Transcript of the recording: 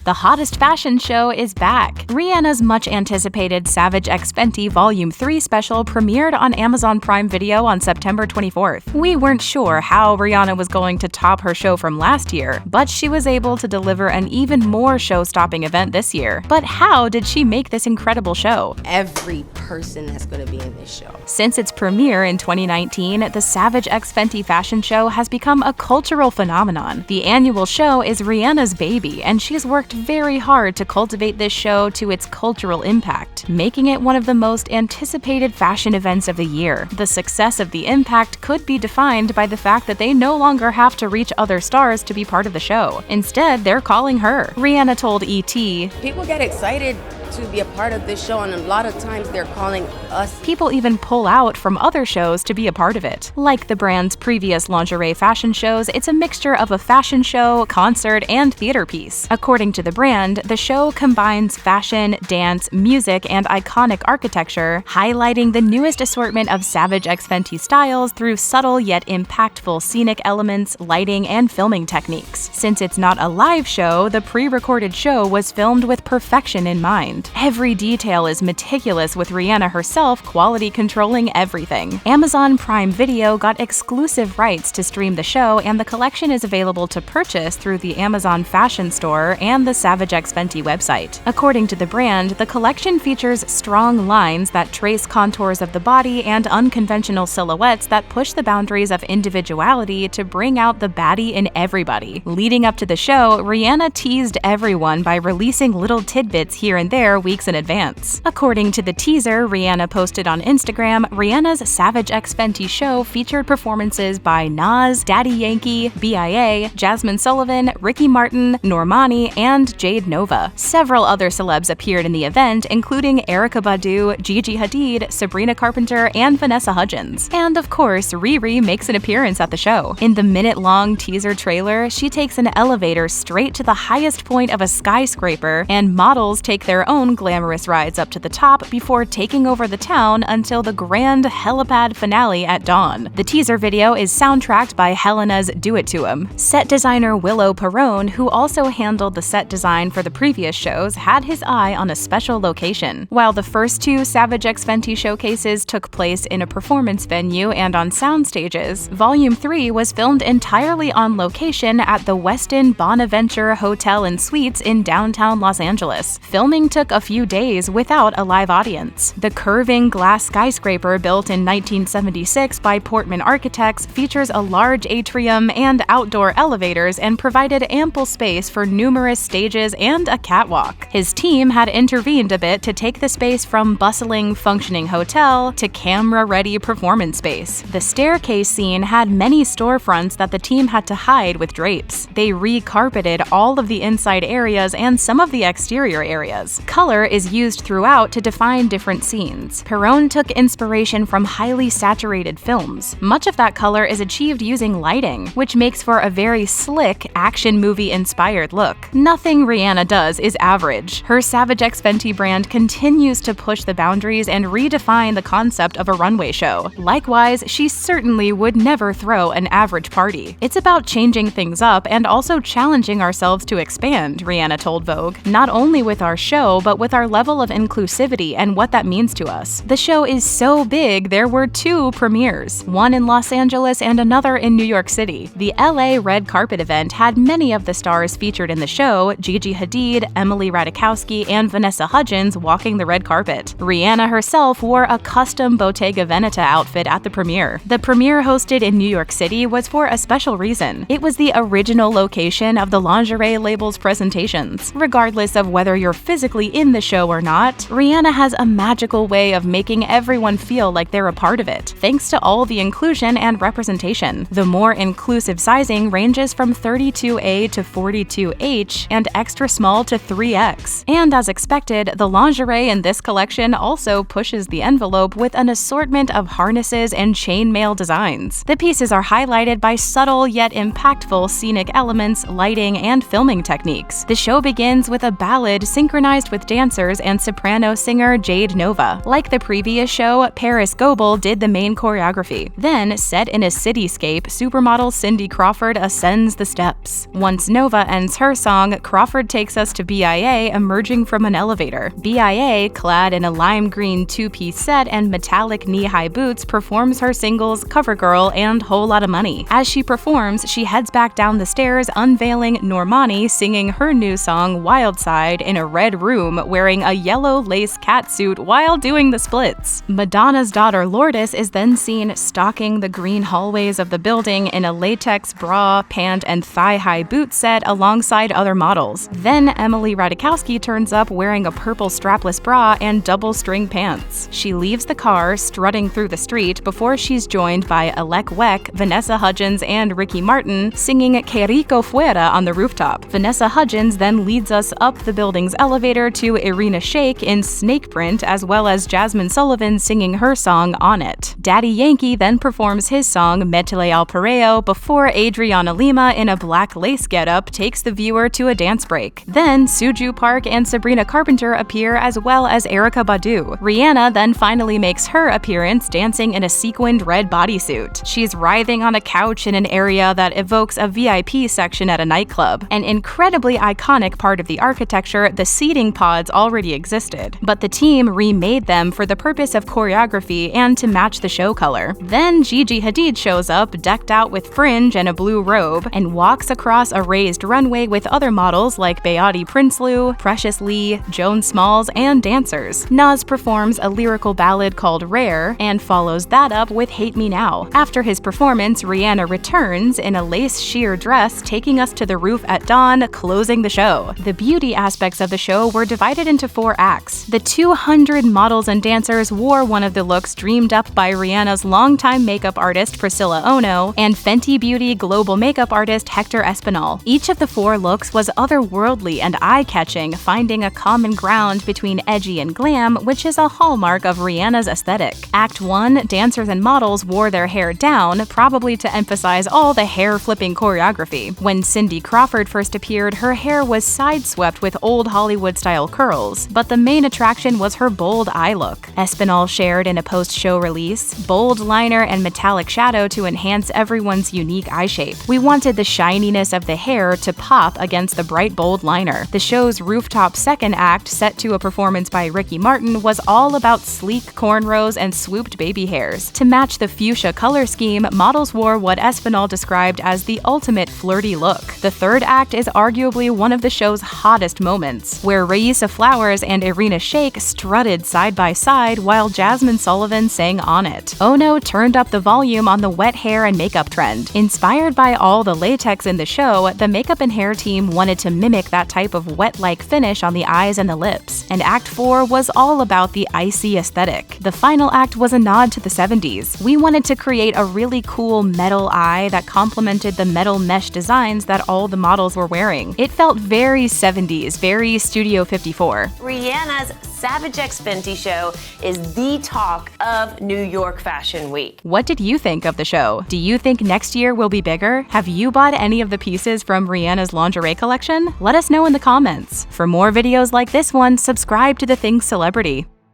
The hottest fashion show is back. Rihanna's much-anticipated Savage x Fenty Volume 3 special premiered on Amazon Prime Video on September 24th. We weren't sure how Rihanna was going to top her show from last year, but she was able to deliver an even more show-stopping event this year. But how did she make this incredible show? Every person that's going to be in this show. Since its premiere in 2019, the Savage x Fenty fashion show has become a cultural phenomenon. The annual show is Rihanna's baby, and she's worked very hard to cultivate this show to its cultural impact, making it one of the most anticipated fashion events of the year. The success of the impact could be defined by the fact that they no longer have to reach other stars to be part of the show. Instead, they're calling her. Rihanna told ET, "People get excited to be a part of this show, and a lot of times they're calling us." People even pull out from other shows to be a part of it. Like the brand's previous lingerie fashion shows, it's a mixture of a fashion show, concert, and theater piece. According to the brand, the show combines fashion, dance, music, and iconic architecture, highlighting the newest assortment of Savage x Fenty styles through subtle yet impactful scenic elements, lighting, and filming techniques. Since it's not a live show, the pre-recorded show was filmed with perfection in mind. Every detail is meticulous, with Rihanna herself quality controlling everything. Amazon Prime Video got exclusive rights to stream the show, and the collection is available to purchase through the Amazon Fashion Store and the Savage x Fenty website. According to the brand, the collection features strong lines that trace contours of the body and unconventional silhouettes that push the boundaries of individuality to bring out the baddie in everybody. Leading up to the show, Rihanna teased everyone by releasing little tidbits here and there weeks in advance. According to the teaser Rihanna posted on Instagram, Rihanna's Savage x Fenty show featured performances by Nas, Daddy Yankee, BIA, Jazmine Sullivan, Ricky Martin, Normani, and Jade Novah. Several other celebs appeared in the event, including Erykah Badu, Gigi Hadid, Sabrina Carpenter, and Vanessa Hudgens. And of course, Riri makes an appearance at the show. In the minute-long teaser trailer, she takes an elevator straight to the highest point of a skyscraper, and models take their own glamorous rides up to the top before taking over the town until the grand helipad finale at dawn. The teaser video is soundtracked by Helena's Do It To 'Em. Set designer Willow Perrone, who also handled the set design for the previous shows, had his eye on a special location. While the first two Savage x Fenty showcases took place in a performance venue and on sound stages, Volume 3 was filmed entirely on location at the Westin Bonaventure Hotel and Suites in downtown Los Angeles. Filming took a few days without a live audience. The curving glass skyscraper built in 1976 by Portman Architects features a large atrium and outdoor elevators and provided ample space for numerous stages and a catwalk. His team had intervened a bit to take the space from bustling, functioning hotel to camera-ready performance space. The staircase scene had many storefronts that the team had to hide with drapes. They re-carpeted all of the inside areas and some of the exterior areas. Color is used throughout to define different scenes. Perrone took inspiration from highly saturated films. Much of that color is achieved using lighting, which makes for a very slick, action movie-inspired look. Nothing Rihanna does is average. Her Savage x Fenty brand continues to push the boundaries and redefine the concept of a runway show. Likewise, she certainly would never throw an average party. It's about changing things up and also challenging ourselves to expand, Rihanna told Vogue. Not only with our show, but with our level of inclusivity and what that means to us. The show is so big, there were two premieres, one in Los Angeles and another in New York City. The LA red carpet event had many of the stars featured in the show, Gigi Hadid, Emily Ratajkowski, and Vanessa Hudgens walking the red carpet. Rihanna herself wore a custom Bottega Veneta outfit at the premiere. The premiere, hosted in New York City, was for a special reason. It was the original location of the lingerie label's presentations. Regardless of whether you're physically in the show or not, Rihanna has a magical way of making everyone feel like they're a part of it, thanks to all the inclusion and representation. The more inclusive sizing ranges from 32A to 42H and extra small to 3X. And as expected, the lingerie in this collection also pushes the envelope with an assortment of harnesses and chainmail designs. The pieces are highlighted by subtle yet impactful scenic elements, lighting, and filming techniques. The show begins with a ballad synchronized with with dancers and soprano singer Jade Novah. Like the previous show, Paris Goebel did the main choreography. Then, set in a cityscape, supermodel Cindy Crawford ascends the steps. Once Novah ends her song, Crawford takes us to BIA emerging from an elevator. BIA, clad in a lime green two-piece set and metallic knee-high boots, performs her singles CoverGirl and Whole Lotta Money. As she performs, she heads back down the stairs, unveiling Normani singing her new song Wild Side in a red room wearing a yellow lace catsuit while doing the splits. Madonna's daughter Lourdes is then seen stalking the green hallways of the building in a latex bra, pant, and thigh-high boot set alongside other models. Then Emily Ratajkowski turns up wearing a purple strapless bra and double-string pants. She leaves the car, strutting through the street, before she's joined by Alec Weck, Vanessa Hudgens, and Ricky Martin singing Que Rico Fuera on the rooftop. Vanessa Hudgens then leads us up the building's elevator to Irina Shayk in snake print, as well as Jazmine Sullivan singing her song On It. Daddy Yankee then performs his song Métele al Perreo before Adriana Lima in a black lace getup takes the viewer to a dance break. Then Suju Park and Sabrina Carpenter appear, as well as Erykah Badu. Rihanna then finally makes her appearance dancing in a sequined red bodysuit. She's writhing on a couch in an area that evokes a VIP section at a nightclub. An incredibly iconic part of the architecture, the seating pods already existed, but the team remade them for the purpose of choreography and to match the show color. Then Gigi Hadid shows up, decked out with fringe and a blue robe, and walks across a raised runway with other models like Beati Prinsloo, Precious Lee, Joan Smalls, and dancers. Nas performs a lyrical ballad called Rare and follows that up with Hate Me Now. After his performance, Rihanna returns in a lace sheer dress, taking us to the roof at dawn, closing the show. The beauty aspects of the show were divided into 4 acts. The 200 models and dancers wore one of the looks dreamed up by Rihanna's longtime makeup artist Priscilla and Fenty Beauty global makeup artist Hector Espinal. Each of the 4 looks was otherworldly and eye-catching, finding a common ground between edgy and glam, which is a hallmark of Rihanna's aesthetic. Act 1, dancers and models wore their hair down, probably to emphasize all the hair-flipping choreography. When Cindy Crawford first appeared, her hair was sideswept with old Hollywood-style curls, but the main attraction was her bold eye look. Espinal shared in a post-show release, bold liner and metallic shadow to enhance everyone's unique eye shape. We wanted the shininess of the hair to pop against the bright bold liner. The show's rooftop second act, set to a performance by Ricky Martin, was all about sleek cornrows and swooped baby hairs. To match the fuchsia color scheme, models wore what Espinal described as the ultimate flirty look. The third act is arguably one of the show's hottest moments, where Raisa Flowers and Irina Shayk strutted side by side while Jazmine Sullivan sang On It. Ono turned up the volume on the wet hair and makeup trend. Inspired by all the latex in the show, the makeup and hair team wanted to mimic that type of wet-like finish on the eyes and the lips. And Act 4 was all about the icy aesthetic. The final act was a nod to the 70s. We wanted to create a really cool metal eye that complemented the metal mesh designs that all the models were wearing. It felt very 70s, very Studio 54. Rihanna's Savage X Fenty show is the talk of New York Fashion Week. What did you think of the show? Do you think next year will be bigger? Have you bought any of the pieces from Rihanna's lingerie collection? Let us know in the comments. For more videos like this one, subscribe to The Thing Celebrity.